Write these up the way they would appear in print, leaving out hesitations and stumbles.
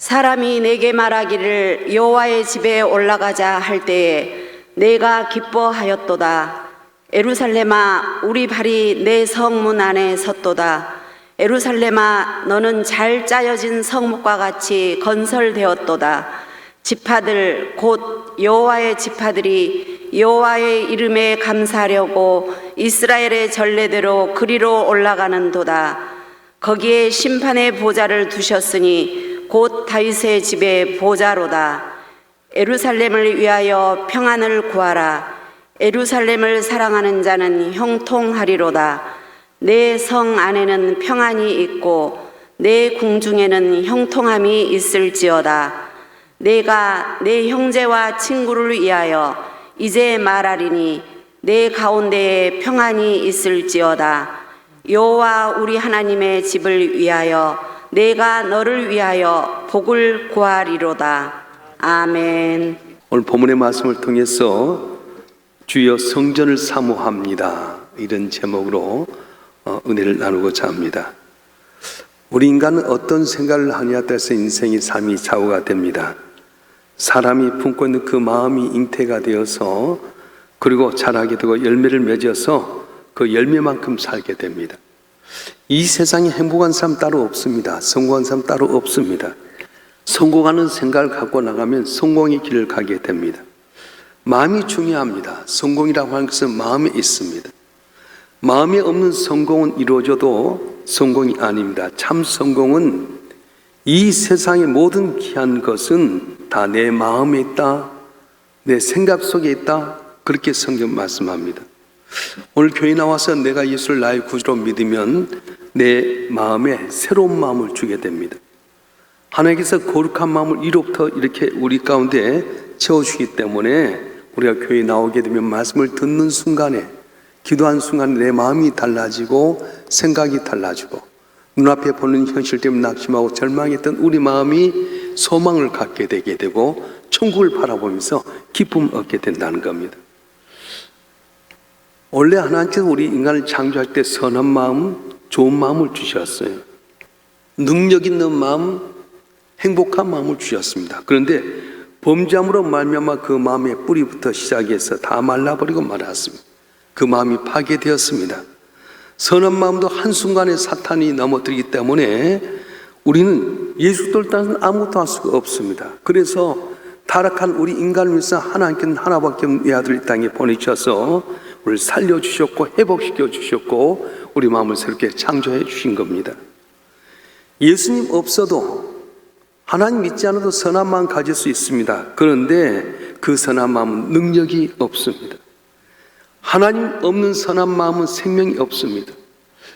사람이 내게 말하기를 여호와의 집에 올라가자 할 때에 내가 기뻐하였도다. 예루살렘아, 우리 발이 내 성문 안에 섰도다. 예루살렘아, 너는 잘 짜여진 성문과 같이 건설되었도다. 지파들 곧 여호와의 지파들이 여호와의 이름에 감사하려고 이스라엘의 전례대로 그리로 올라가는도다. 거기에 심판의 보좌를 두셨으니 곧 다윗의 집의 보좌로다. 예루살렘을 위하여 평안을 구하라. 예루살렘을 사랑하는 자는 형통하리로다. 내 성 안에는 평안이 있고 내 궁중에는 형통함이 있을지어다. 내가 내 형제와 친구를 위하여 이제 말하리니 내 가운데에 평안이 있을지어다. 여호와 우리 하나님의 집을 위하여 내가 너를 위하여 복을 구하리로다. 아멘. 오늘 본문의 말씀을 통해서 주여 성전을 사모합니다, 이런 제목으로 은혜를 나누고자 합니다. 우리 인간은 어떤 생각을 하느냐에 따라서 인생의 삶이 좌우가 됩니다. 사람이 품고 있는 그 마음이 잉태가 되어서 그리고 자라게 되고 열매를 맺어서 그 열매만큼 살게 됩니다. 이 세상에 행복한 사람 따로 없습니다. 성공한 사람 따로 없습니다. 성공하는 생각을 갖고 나가면 성공의 길을 가게 됩니다. 마음이 중요합니다. 성공이라고 하는 것은 마음에 있습니다. 마음에 없는 성공은 이루어져도 성공이 아닙니다. 참 성공은 이 세상의 모든 귀한 것은 다 내 마음에 있다, 내 생각 속에 있다, 그렇게 성경 말씀합니다. 오늘 교회 나와서 내가 예수를 나의 구주로 믿으면 내 마음에 새로운 마음을 주게 됩니다. 하나님께서 거룩한 마음을 이로부터 이렇게 우리 가운데 채워주기 때문에 우리가 교회에 나오게 되면 말씀을 듣는 순간에, 기도한 순간에 내 마음이 달라지고 생각이 달라지고 눈앞에 보는 현실 때문에 낙심하고 절망했던 우리 마음이 소망을 갖게 되게 되고 천국을 바라보면서 기쁨을 얻게 된다는 겁니다. 원래 하나님께서 우리 인간을 창조할 때 선한 마음, 좋은 마음을 주셨어요. 능력 있는 마음, 행복한 마음을 주셨습니다. 그런데 범죄함으로 말미암아 그 마음의 뿌리부터 시작해서 다 말라버리고 말았습니다. 그 마음이 파괴되었습니다. 선한 마음도 한순간에 사탄이 넘어뜨리기 때문에 우리는 예수를 따라서는 아무것도 할 수가 없습니다. 그래서 타락한 우리 인간을 위해서 하나님께는 하나밖에 없는 외아들 이 땅에 보내주셔서 우리를 살려주셨고 회복시켜 주셨고 우리 마음을 새롭게 창조해 주신 겁니다. 예수님 없어도 하나님 믿지 않아도 선한 마음 가질 수 있습니다. 그런데 그 선한 마음은 능력이 없습니다. 하나님 없는 선한 마음은 생명이 없습니다.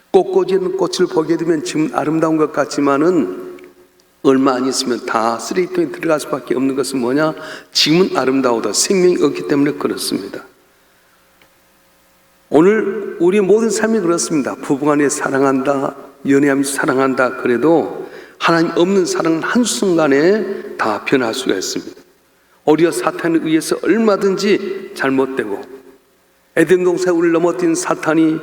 꽃꽂이는 꽃을 보게 되면 지금 아름다운 것 같지만은 얼마 안 있으면 다 쓰레기통에 들어갈 수밖에 없는 것은 뭐냐? 지금은 아름다워도 생명이 없기 때문에 그렇습니다. 오늘 우리의 모든 삶이 그렇습니다. 부부간에 사랑한다, 연애하면서 사랑한다 그래도 하나님 없는 사랑은 한순간에 다 변할 수가 있습니다. 오히려 사탄에 의해서 얼마든지 잘못되고 에덴 동산에 우리를 넘어뜨린 사탄이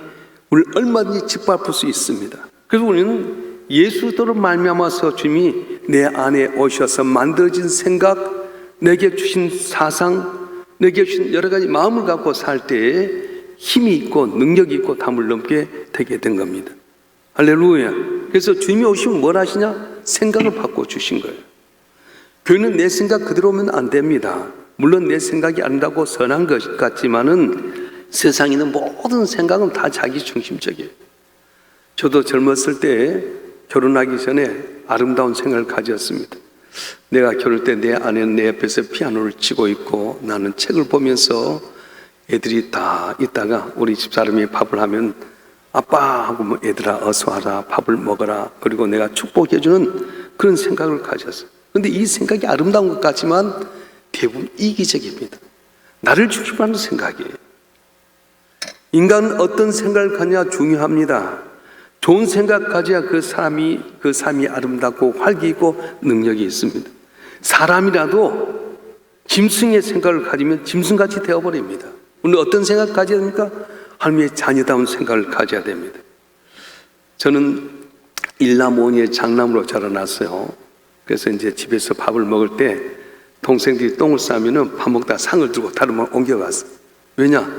우리를 얼마든지 짓밟을 수 있습니다. 그래서 우리는 예수로 말미암아서 주님이 내 안에 오셔서 만들어진 생각, 내게 주신 사상, 내게 주신 여러 가지 마음을 갖고 살 때에 힘이 있고 능력이 있고 담을 넘게 되게 된 겁니다. 할렐루야. 그래서 주님이 오시면 뭘 하시냐? 생각을 바꿔주신 거예요. 교회는 내 생각 그대로 오면 안 됩니다. 물론 내 생각이 아름답고 선한 것 같지만은 세상에 있는 모든 생각은 다 자기 중심적이에요. 저도 젊었을 때 결혼하기 전에 아름다운 생각을 가졌습니다. 내가 결혼 때 내 아내는 내 옆에서 피아노를 치고 있고 나는 책을 보면서 애들이 다 있다가 우리 집사람이 밥을 하면 아빠 하고 뭐 애들아 어서 와라 밥을 먹어라 그리고 내가 축복해주는 그런 생각을 가졌어요. 그런데 이 생각이 아름다운 것 같지만 대부분 이기적입니다. 나를 중심하는 생각이에요. 인간은 어떤 생각을 갖냐 중요합니다. 좋은 생각 가져야 그 삶이 아름답고 활기 있고 능력이 있습니다. 사람이라도 짐승의 생각을 가지면 짐승같이 되어버립니다. 오늘 어떤 생각 가져야 됩니까? 하나님의 자녀다운 생각을 가져야 됩니다. 저는 일남5니의 장남으로 자라났어요. 그래서 이제 집에서 밥을 먹을 때 동생들이 똥을 싸면은 밥 먹다 상을 들고 다른 방 옮겨갔어. 왜냐?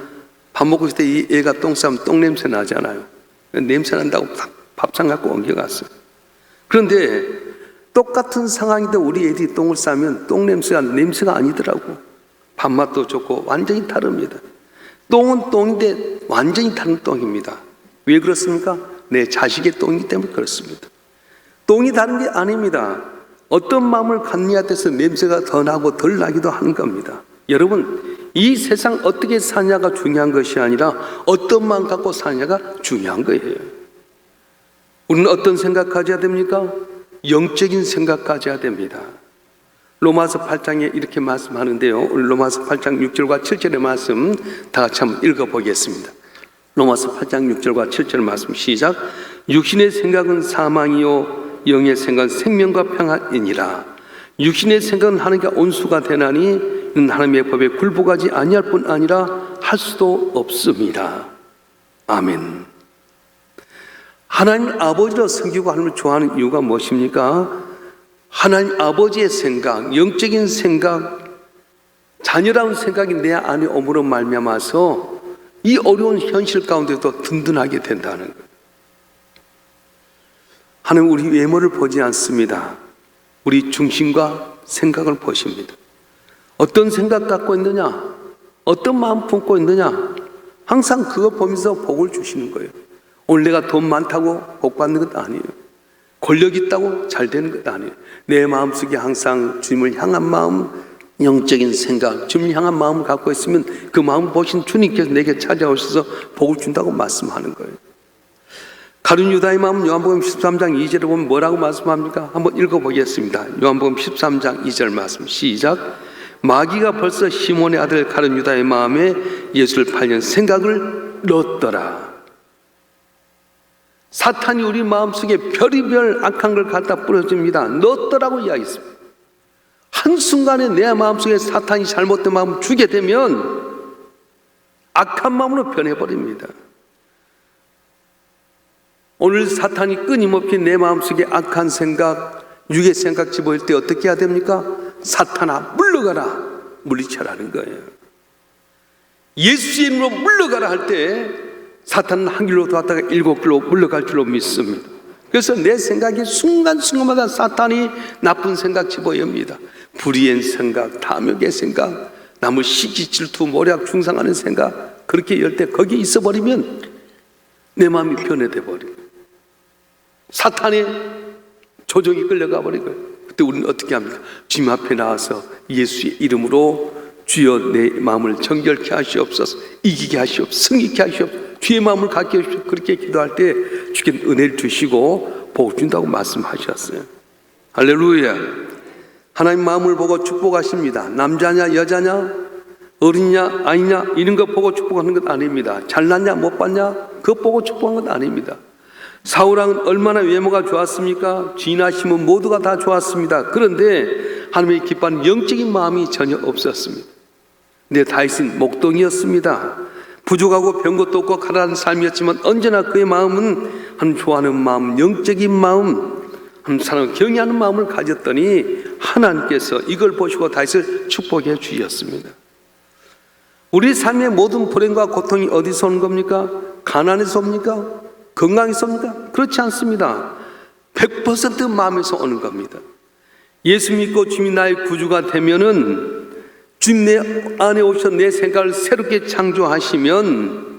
밥 먹고 있을 때 이 애가 똥 싸면 똥 냄새 나잖아요. 냄새 난다고 밥상 갖고 옮겨갔어요. 그런데 똑같은 상황인데 우리 애들이 똥을 싸면 똥 냄새가 아니더라고. 밥맛도 좋고 완전히 다릅니다. 똥은 똥인데 완전히 다른 똥입니다. 왜 그렇습니까? 내 자식의 똥이기 때문에 그렇습니다. 똥이 다른 게 아닙니다. 어떤 마음을 갖느냐에 따라서 냄새가 더 나고 덜 나기도 하는 겁니다. 여러분, 이 세상 어떻게 사냐가 중요한 것이 아니라 어떤 마음 갖고 사냐가 중요한 거예요. 우리는 어떤 생각 가져야 됩니까? 영적인 생각 가져야 됩니다. 로마서 8장에 이렇게 말씀하는데요. 오늘 로마서 8장 6절과 7절의 말씀 다 같이 한번 읽어보겠습니다. 로마서 8장 6절과 7절 말씀 시작. 육신의 생각은 사망이요 영의 생각은 생명과 평안이니라. 육신의 생각은 하나님께 온수가 되나니 이는 하나님의 법에 굴복하지 아니할 뿐 아니라 할 수도 없습니다. 아멘. 하나님 아버지로 섬기고 하나님을 좋아하는 이유가 무엇입니까? 하나님 아버지의 생각, 영적인 생각, 자녀라는 생각이 내 안에 오므로 말미암아서 이 어려운 현실 가운데도 든든하게 된다는 거예요. 하나님 우리 외모를 보지 않습니다. 우리 중심과 생각을 보십니다. 어떤 생각 갖고 있느냐, 어떤 마음 품고 있느냐, 항상 그거 보면서 복을 주시는 거예요. 오늘 내가 돈 많다고 복 받는 것 아니에요. 권력 있다고 잘 되는 것 아니에요. 내 마음속에 항상 주님을 향한 마음, 영적인 생각, 주님을 향한 마음을 갖고 있으면 그 마음을 보신 주님께서 내게 찾아오셔서 복을 준다고 말씀하는 거예요. 가룟 유다의 마음은 요한복음 13장 2절에 보면 뭐라고 말씀합니까? 한번 읽어보겠습니다. 요한복음 13장 2절 말씀 시작. 마귀가 벌써 시몬의 아들 가룟 유다의 마음에 예수를 팔려는 생각을 넣었더라. 사탄이 우리 마음속에 별의별 악한 걸 갖다 뿌려줍니다. 넣었더라고 이야기했습니다. 한순간에 내 마음속에 사탄이 잘못된 마음을 주게 되면 악한 마음으로 변해버립니다. 오늘 사탄이 끊임없이 내 마음속에 악한 생각, 육의 생각 집어일 때 어떻게 해야 됩니까? 사탄아 물러가라, 물리쳐라는 거예요. 예수의 이름으로 물러가라 할 때 사탄은 한 길로 돌았다가 7길로 물러갈 줄로 믿습니다. 그래서 내 생각이 순간순간마다 사탄이 나쁜 생각 집어엽니다. 불의한 생각, 탐욕의 생각, 남을 시기 질투 모략 중상하는 생각, 그렇게 열 때 거기에 있어버리면 내 마음이 변해돼 버려요. 사탄의 조종이 끌려가 버리고요. 그때 우리는 어떻게 합니까? 주님 앞에 나와서 예수의 이름으로 주여 내 마음을 정결케 하시옵소서, 이기게 하시옵소서, 승리케 하시옵소서, 주의 마음을 갖게 하시옵소서. 그렇게 기도할 때 주께 은혜를 주시고 복 준다고 말씀하셨어요. 할렐루야. 하나님 마음을 보고 축복하십니다. 남자냐 여자냐 어린냐 아니냐 이런 거 보고 축복하는 것 아닙니다. 잘났냐 못 봤냐 그거 보고 축복하는 것 아닙니다. 사울왕은 얼마나 외모가 좋았습니까? 지나시면 모두가 다 좋았습니다. 그런데 하나님의 기뻐하는 영적인 마음이 전혀 없었습니다. 근데 다윗은 목동이었습니다. 부족하고 병것도 없고 가난한 삶이었지만 언제나 그의 마음은 하나님 좋아하는 마음, 영적인 마음, 하나님 사랑을 경외하는 마음을 가졌더니 하나님께서 이걸 보시고 다윗을 축복해 주셨습니다. 우리 삶의 모든 불행과 고통이 어디서 오는 겁니까? 가난에서 옵니까? 건강에서 옵니까? 그렇지 않습니다. 100% 마음에서 오는 겁니다. 예수 믿고 주님이 나의 구주가 되면은 주님 내 안에 오셔서 내 생각을 새롭게 창조하시면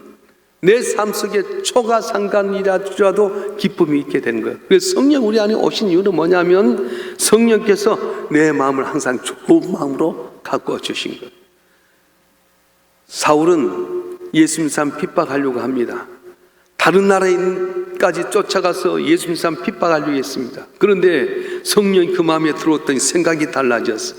내 삶 속에 초가 상관이라도 기쁨이 있게 되는 거예요. 그래서 성령 우리 안에 오신 이유는 뭐냐면 성령께서 내 마음을 항상 좋은 마음으로 가꾸어 주신 거예요. 사울은 예수님 삶 핍박하려고 합니다. 다른 나라에까지 쫓아가서 예수님 삶 핍박하려고 했습니다. 그런데 성령이 그 마음에 들어왔더니 생각이 달라졌어요.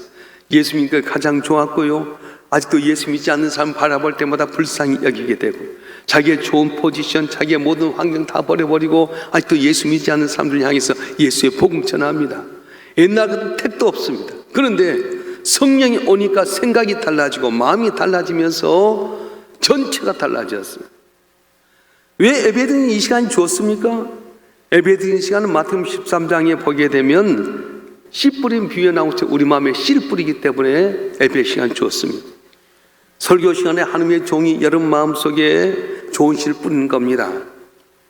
예수님께 가장 좋았고요. 아직도 예수 믿지 않는 사람 바라볼 때마다 불쌍히 여기게 되고 자기의 좋은 포지션, 자기의 모든 환경 다 버려버리고 아직도 예수 믿지 않는 사람들 향해서 예수의 복음 전합니다. 옛날에는 택도 없습니다. 그런데 성령이 오니까 생각이 달라지고 마음이 달라지면서 전체가 달라졌어요. 왜 예배드리는 이 시간이 좋습니까? 예배드리는 시간은 마태복음 13장에 보게 되면 씨 뿌린 비유에 나온 것처럼 우리 마음에 씨를 뿌리기 때문에 예배 시간 주었습니다. 설교 시간에 하나님의 종이 여러분 마음속에 좋은 씨를 뿌리는 겁니다.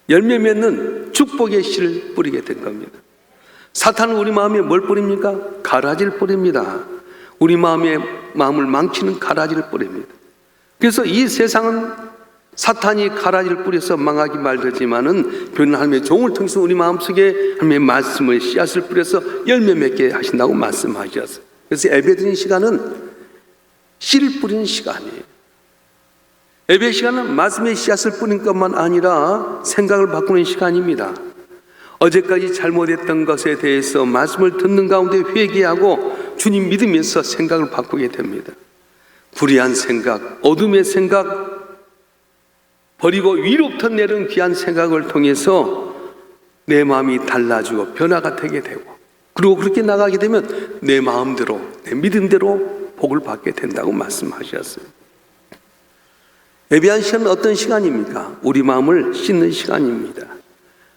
열매 맺는 축복의 씨를 뿌리게 된 겁니다. 사탄은 우리 마음에 뭘 뿌립니까? 가라지를 뿌립니다. 우리 마음을 망치는 가라지를 뿌립니다. 그래서 이 세상은 사탄이 가라지를 뿌려서 망하기 말되지만은 교회는 하나님의 종을 통해서 우리 마음속에 하나님의 말씀을 씨앗을 뿌려서 열매 맺게 하신다고 말씀하셨어요. 그래서 예배드리는 시간은 씨를 뿌리는 시간이에요. 예배 시간은 말씀의 씨앗을 뿌리는 것만 아니라 생각을 바꾸는 시간입니다. 어제까지 잘못했던 것에 대해서 말씀을 듣는 가운데 회개하고 주님 믿으면서 생각을 바꾸게 됩니다. 불의한 생각, 어둠의 생각, 버리고 위로부터 내려온 귀한 생각을 통해서 내 마음이 달라지고 변화가 되게 되고, 그리고 그렇게 나가게 되면 내 마음대로, 내 믿음대로 복을 받게 된다고 말씀하셨어요. 예배한 시간은 어떤 시간입니까? 우리 마음을 씻는 시간입니다.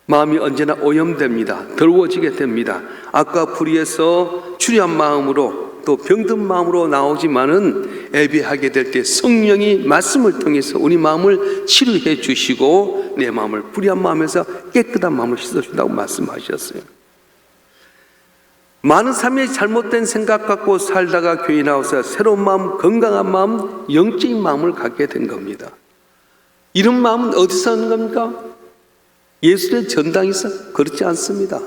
마음이 언제나 오염됩니다. 더러워지게 됩니다. 아까 불의에서 추리한 마음으로 또 병든 마음으로 나오지만은 예배하게 될 때 성령이 말씀을 통해서 우리 마음을 치료해 주시고 내 마음을 불의한 마음에서 깨끗한 마음을 씻어준다고 말씀하셨어요. 많은 삶에 잘못된 생각 갖고 살다가 교회 나와서 새로운 마음, 건강한 마음, 영적인 마음을 갖게 된 겁니다. 이런 마음은 어디서 하는 겁니까? 예술의 전당에서? 그렇지 않습니다.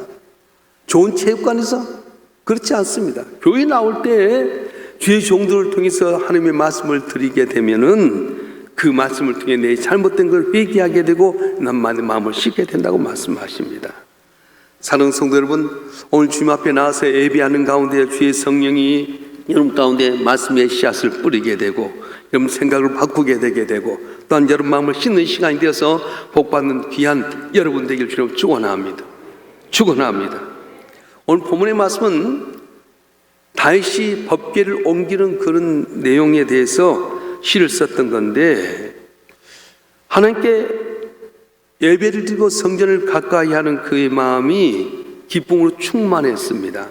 좋은 체육관에서? 그렇지 않습니다. 교회 나올 때 주의 종들을 통해서 하나님의 말씀을 드리게 되면은 그 말씀을 통해 내 잘못된 걸 회개하게 되고 남만의 마음을 씻게 된다고 말씀하십니다. 사랑하는 성도 여러분, 오늘 주님 앞에 나와서 예배하는 가운데 주의 성령이 여러분 가운데 말씀의 씨앗을 뿌리게 되고 여러분 생각을 바꾸게 되게 되고 또한 여러분 마음을 씻는 시간이 되어서 복받는 귀한 여러분 되길 주로 축원합니다. 축원합니다. 오늘 본문의 말씀은 다윗이 법궤를 옮기는 그런 내용에 대해서 시를 썼던 건데, 하나님께 예배를 드리고 성전을 가까이 하는 그의 마음이 기쁨으로 충만했습니다.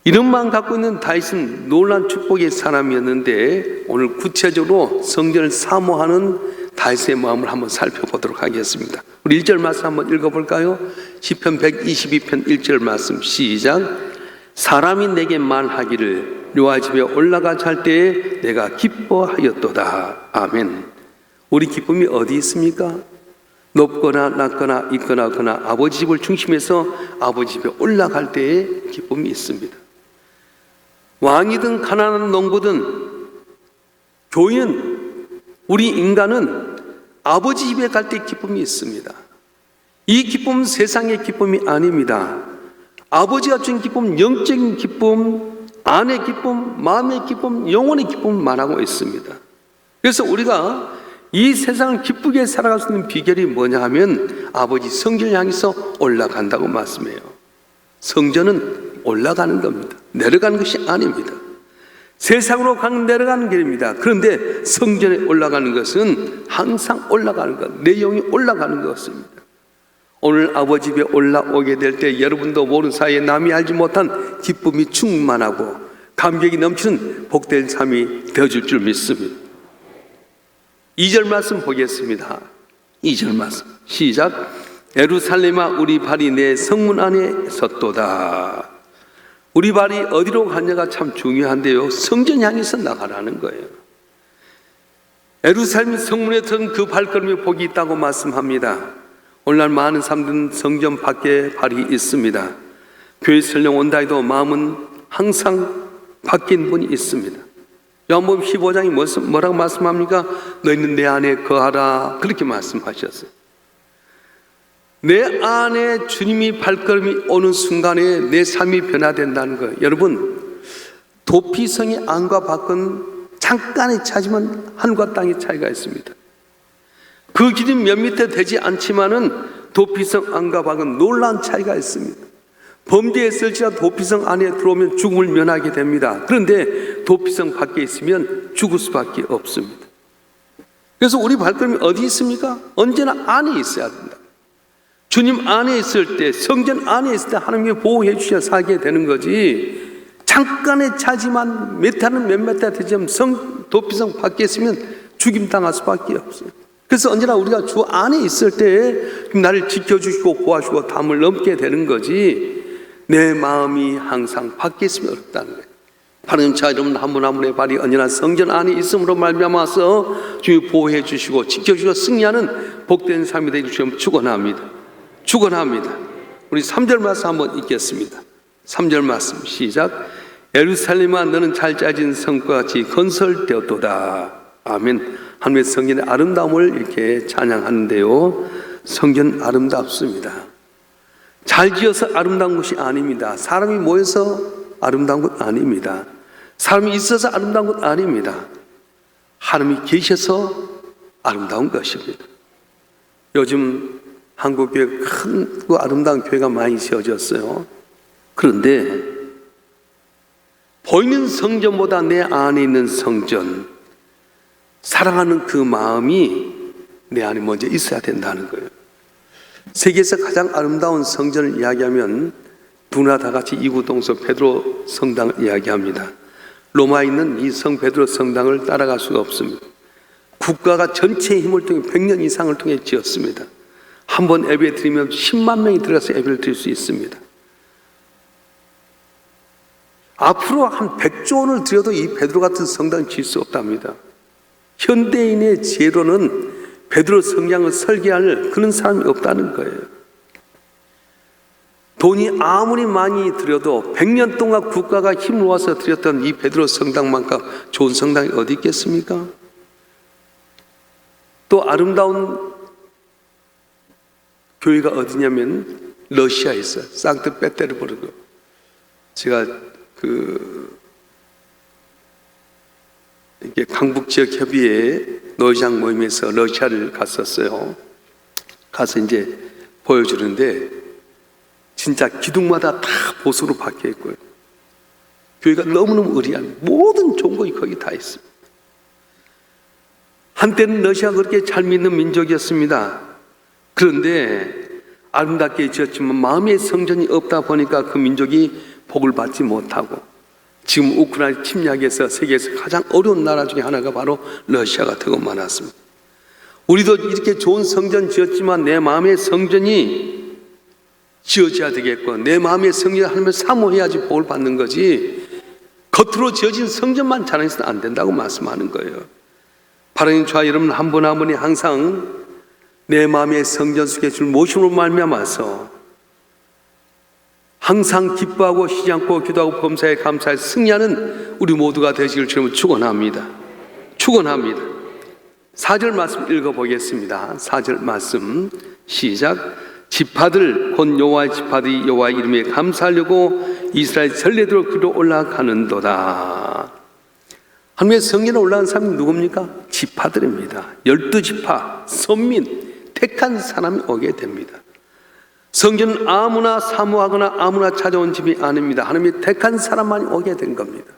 이런 마음 갖고 있는 다윗은 놀란 축복의 사람이었는데, 오늘 구체적으로 성전을 사모하는 다윗의 마음을 한번 살펴보도록 하겠습니다. 우리 1절 말씀 한번 읽어볼까요? 시편 122편 1절 말씀 시작. 사람이 내게 말하기를 여호와의 집에 올라가자 할 때에 내가 기뻐하였도다. 아멘. 우리 기쁨이 어디 있습니까? 높거나 낮거나 있거나 거나 아버지 집을 중심해서 아버지 집에 올라갈 때에 기쁨이 있습니다. 왕이든 가난한 농부든 교인, 우리 인간은 아버지 집에 갈 때 기쁨이 있습니다. 이 기쁨은 세상의 기쁨이 아닙니다. 아버지가 준 기쁨, 영적인 기쁨, 안의 기쁨, 마음의 기쁨, 영혼의 기쁨을 말하고 있습니다. 그래서 우리가 이 세상을 기쁘게 살아갈 수 있는 비결이 뭐냐 하면 아버지 성전을 향해서 올라간다고 말씀해요. 성전은 올라가는 겁니다. 내려가는 것이 아닙니다. 세상으로 내려가는 길입니다. 그런데 성전에 올라가는 것은 항상 올라가는 것, 내 영이 올라가는 것입니다. 오늘 아버지 집에 올라오게 될 때 여러분도 모르는 사이에 남이 알지 못한 기쁨이 충만하고 감격이 넘치는 복된 삶이 되어줄 줄 믿습니다. 2절 말씀 보겠습니다. 2절 말씀 시작. 예루살렘아 우리 발이 내 성문 안에 섰도다. 우리 발이 어디로 가냐가 참 중요한데요, 성전 향해서 나가라는 거예요. 예루살렘 성문에 선 그 발걸음에 복이 있다고 말씀합니다. 오늘날 많은 사람들은 성전 밖에 발이 있습니다. 교회 설령 온다 해도 마음은 항상 바뀐 분이 있습니다. 요한복음 15장이 뭐라고 말씀합니까? 너희는 내 안에 거하라, 그렇게 말씀하셨어요. 내 안에 주님이 발걸음이 오는 순간에 내 삶이 변화된다는 거예요. 여러분, 도피성의 안과 밖은 잠깐의 차지만 하늘과 땅의 차이가 있습니다. 그 길이 몇 미터 되지 않지만은 도피성 안과 밖은 놀라운 차이가 있습니다. 범죄했을지라도 도피성 안에 들어오면 죽음을 면하게 됩니다. 그런데 도피성 밖에 있으면 죽을 수밖에 없습니다. 그래서 우리 발걸음이 어디 있습니까? 언제나 안에 있어야 된다. 주님 안에 있을 때, 성전 안에 있을 때 하나님이 보호해 주셔 살게 되는 거지, 잠깐의 차지만 몇 타는 몇몇 타 되지만 도피성 밖에 있으면 죽임 당할 수밖에 없어요. 그래서 언제나 우리가 주 안에 있을 때 나를 지켜주시고 보호하시고 담을 넘게 되는 거지, 내 마음이 항상 밖에 있으면 어렵다는 거예요. 하나님 자 여러분 한 분 한 분의 발이 언제나 성전 안에 있음으로 말미암아서 주님 보호해 주시고 지켜주시고 승리하는 복된 삶이 되기 주님 축원합니다. 축원합니다. 우리 3절 말씀 한번 읽겠습니다. 3절 말씀 시작. 예루살렘아 너는 잘 짜진 성과 같이 건설되었도다. 아멘. 하나님의 성전의 아름다움을 이렇게 찬양하는데요, 성전 아름답습니다. 잘 지어서 아름다운 것이 아닙니다. 사람이 모여서 아름다운 것 아닙니다. 사람이 있어서 아름다운 것 아닙니다. 하나님이 계셔서 아름다운 것입니다. 요즘 한국교회 크고 아름다운 교회가 많이 지어졌어요. 그런데 보이는 성전보다 내 안에 있는 성전, 사랑하는 그 마음이 내 안에 먼저 있어야 된다는 거예요. 세계에서 가장 아름다운 성전을 이야기하면 누구나 다 같이 이구동성 베드로 성당을 이야기합니다. 로마에 있는 이 성 베드로 성당을 따라갈 수가 없습니다. 국가가 전체의 힘을 통해 100년 이상을 통해 지었습니다. 한 번 예배 드리면 10만 명이 들어가서 예배를 드릴 수 있습니다. 앞으로 한 100조 원을 들여도 이 베드로 같은 성당을 지을 수 없답니다. 현대인의 재로는 베드로 성당을 설계할 그런 사람이 없다는 거예요. 돈이 아무리 많이 들여도 100년 동안 국가가 힘을 모아서 드렸던 이 베드로 성당만큼 좋은 성당이 어디 있겠습니까? 또 아름다운 교회가 어디냐면 러시아에 있어요. 상트페테르부르크. 제가 이게 강북 지역 협의회 노회장 모임에서 러시아를 갔었어요. 가서 이제 보여주는데 진짜 기둥마다 다 보수로 박혀 있고요. 교회가 너무너무 의리한 모든 좋은 것이 거기 다 있습니다. 한때는 러시아가 그렇게 잘 믿는 민족이었습니다. 그런데 아름답게 지었지만 마음의 성전이 없다 보니까 그 민족이 복을 받지 못하고 지금 우크라이나 침략에서 세계에서 가장 어려운 나라 중에 하나가 바로 러시아가 되고 말았습니다. 우리도 이렇게 좋은 성전 지었지만 내 마음의 성전이 지어져야 되겠고, 내 마음의 성전을 하나님을 사모해야지 복을 받는 거지, 겉으로 지어진 성전만 자랑해서는 안 된다고 말씀하는 거예요. 바라는 저와 여러분 한 분 한 분이 항상 내 마음의 성전 속에 줄 모심으로 말미암아서 항상 기뻐하고 쉬지 않고 기도하고 범사에 감사해 승리하는 우리 모두가 되시길 주님을 축원합니다. 축원합니다. 4절 말씀 읽어보겠습니다. 4절 말씀 시작. 지파들 곧 여호와의 지파들이 여호와의 이름에 감사하려고 이스라엘 전례대로 그로 올라가는도다. 하나님의 성전에 올라간 사람이 누굽니까? 지파들입니다. 12지파 선민 택한 사람이 오게 됩니다. 성전은 아무나 사모하거나 아무나 찾아온 집이 아닙니다. 하나님이 택한 사람만이 오게 된 겁니다.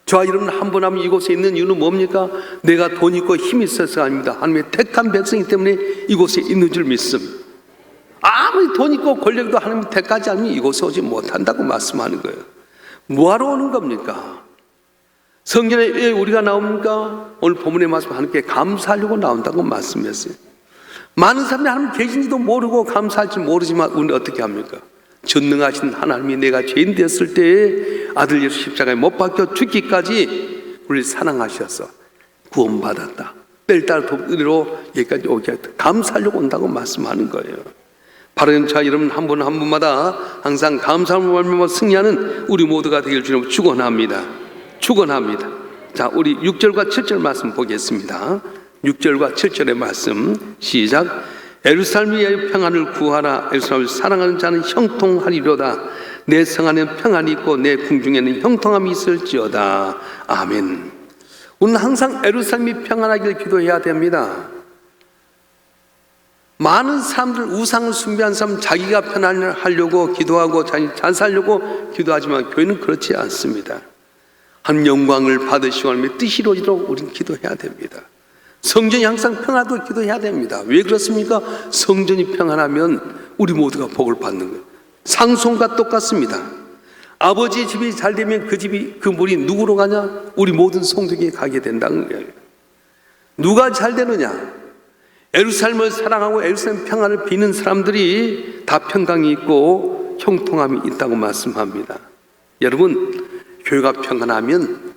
저와 여러분 한 분 한 분 이곳에 있는 이유는 뭡니까? 내가 돈 있고 힘이 있어서가 아닙니다. 하나님의 택한 백성이기 때문에 이곳에 있는 줄 믿습니다. 아무리 돈 있고 권력도 하나님이 택하지 않으면 이곳에 오지 못한다고 말씀하는 거예요. 뭐하러 오는 겁니까? 성전에 왜 우리가 나옵니까? 오늘 본문의 말씀 하나님께 감사하려고 나온다고 말씀했어요. 많은 사람들이 하나님 계신지도 모르고 감사할지 모르지만 우리는 어떻게 합니까? 전능하신 하나님이 내가 죄인 되었을 때에 아들 예수 십자가에 못 박혀 죽기까지 우리를 사랑하셔서 구원받았다. 뺄딸 돕기로 여기까지 오게 했다. 감사하려고 온다고 말씀하는 거예요. 바로 자 여러분 한 분 한 분마다 항상 감사함을 말미암아 승리하는 우리 모두가 되길 주님으로 축원합니다. 축원합니다. 자, 우리 6절과 7절 말씀 보겠습니다. 6절과 7절의 말씀 시작. 예루살렘 위하여 평안을 구하라. 예루살렘을 사랑하는 자는 형통하리로다. 내 성 안에는 평안이 있고 내 궁중에는 형통함이 있을지어다. 아멘. 우리는 항상 예루살렘이 평안하기를 기도해야 됩니다. 많은 사람들, 우상을 숭배한 사람, 자기가 편안하려고 기도하고 자기 잘 살려고 기도하지만 교회는 그렇지 않습니다. 한 영광을 받으시고 하나님의 뜻이 이루어지도록 우리는 기도해야 됩니다. 성전이 항상 평안하도록 기도해야 됩니다. 왜 그렇습니까? 성전이 평안하면 우리 모두가 복을 받는 거예요. 상송과 똑같습니다. 아버지 집이 잘 되면 그 물이 누구로 가냐? 우리 모든 성도에게 가게 된다는 거예요. 누가 잘 되느냐? 예루살렘을 사랑하고 예루살렘 평안을 비는 사람들이 다 평강이 있고 형통함이 있다고 말씀합니다. 여러분, 교회가 평안하면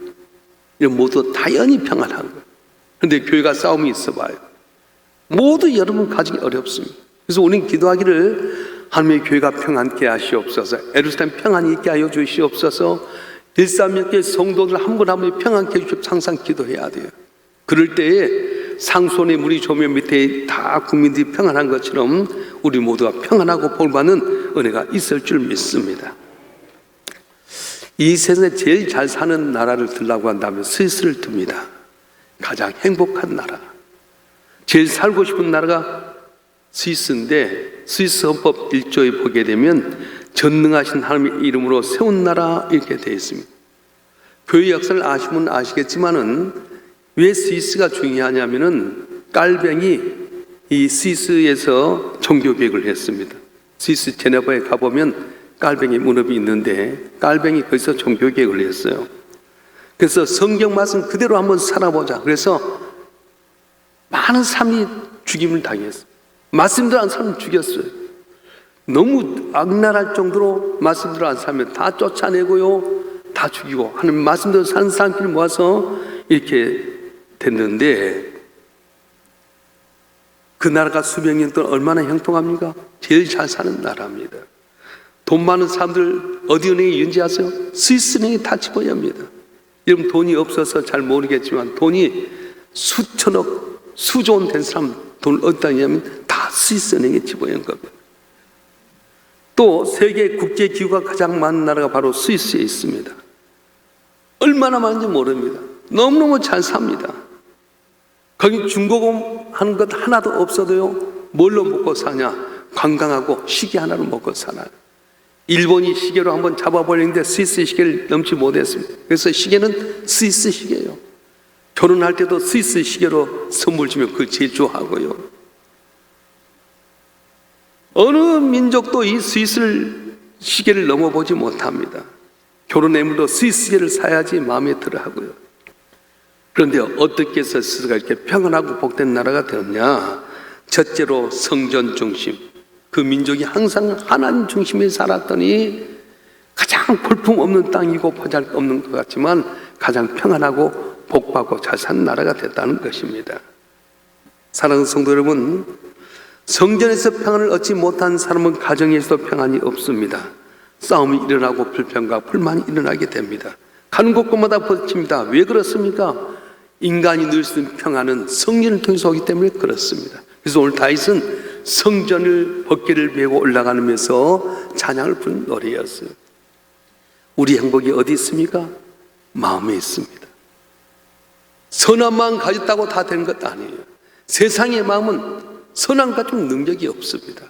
모두 당연히 평안한 거예요. 그런데 교회가 싸움이 있어봐요. 모두 여러분 가정이 어렵습니다. 그래서 우리는 기도하기를 하나님의 교회가 평안케 하시옵소서, 예루살렘 평안히 있게 하여 주시옵소서, 136개 성도들 한 분 한 분이 평안케 해주시옵소서 항상 기도해야 돼요. 그럴 때에 상손의 물이 조면 밑에 다 국민들이 평안한 것처럼 우리 모두가 평안하고 복받는 은혜가 있을 줄 믿습니다. 이 세상에 제일 잘 사는 나라를 들라고 한다면 스위스를 듭니다. 가장 행복한 나라, 제일 살고 싶은 나라가 스위스인데, 스위스 헌법 1조에 보게 되면 전능하신 하나님의 이름으로 세운 나라 이렇게 되어 있습니다. 교회 역사를 아시면 아시겠지만은 왜 스위스가 중요하냐면은 깔뱅이 이 스위스에서 종교개혁을 했습니다. 스위스 제네바에 가보면 깔뱅이 문업이 있는데 깔뱅이 거기서 종교개혁을 했어요. 그래서 성경 말씀 그대로 한번 살아보자. 그래서 많은 사람이 죽임을 당했어요. 말씀대로 안 살면 죽였어요. 너무 악랄할 정도로 말씀대로 안 살면 다 쫓아내고요, 다 죽이고 하는 말씀대로 사는 사람끼리 모아서 이렇게 됐는데, 그 나라가 수백 년 동안 얼마나 형통합니까? 제일 잘 사는 나라입니다. 돈 많은 사람들 어디 은행에 연지하세요? 스위스 은행에 다 집어엽니다. 여러분, 돈이 없어서 잘 모르겠지만 돈이 수천억, 수조 원 된 사람 돈을 어디다 있냐면 다 스위스 은행에 집어연 겁니다. 또 세계 국제기구가 가장 많은 나라가 바로 스위스에 있습니다. 얼마나 많은지 모릅니다. 너무너무 잘 삽니다. 거기 중고금 하는 것 하나도 없어도요, 뭘로 먹고 사냐? 관광하고 시계 하나로 먹고 살아요. 일본이 시계로 한번 잡아버렸는데 스위스 시계를 넘지 못했습니다. 그래서 시계는 스위스 시계예요. 결혼할 때도 스위스 시계로 선물 주면 그걸 제일 좋아하고요. 어느 민족도 이 스위스 시계를 넘어보지 못합니다. 결혼 예물도 스위스 시계를 사야지 마음에 들어 하고요. 그런데 어떻게 해서 스스로가 이렇게 평안하고 복된 나라가 되었냐? 첫째로 성전 중심, 그 민족이 항상 하나님 중심에 살았더니 가장 볼품없는 땅이고 보잘것없는 것 같지만 가장 평안하고 복받고 잘 사는 나라가 됐다는 것입니다. 사랑하는 성도 여러분, 성전에서 평안을 얻지 못한 사람은 가정에서도 평안이 없습니다. 싸움이 일어나고 불평과 불만이 일어나게 됩니다. 가는 곳곳마다 부딪힙니다. 왜 그렇습니까? 인간이 누릴 수 있는 평안은 성전을 통해서 오기 때문에 그렇습니다. 그래서 오늘 다윗은 성전을 벗개를 메고 올라가면서 찬양을 부른 노래였어요. 우리 행복이 어디 있습니까? 마음에 있습니다. 선한 마음 가졌다고 다 되는 것 아니에요. 세상의 마음은 선한 같은 능력이 없습니다.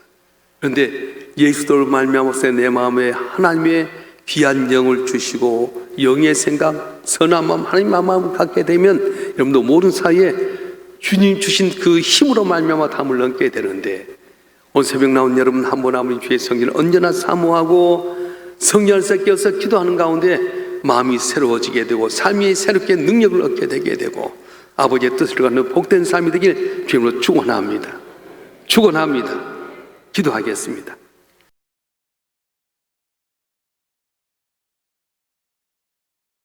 그런데 예수를 말미암아서 내 마음에 하나님의 귀한 영을 주시고 영의 생각, 선한 마음, 하나님 마음을 갖게 되면 여러분도 모든 사이에 주님 주신 그 힘으로 말미암아 담을 넘게 되는데, 오늘 새벽 나온 여러분 한 분 한 분이 주의 성전을 언제나 사모하고 성전에서 깨어서 기도하는 가운데 마음이 새로워지게 되고 삶이 새롭게 능력을 얻게 되게 되고 아버지의 뜻을 갖는 복된 삶이 되길 주님으로 축원합니다. 축원합니다. 기도하겠습니다.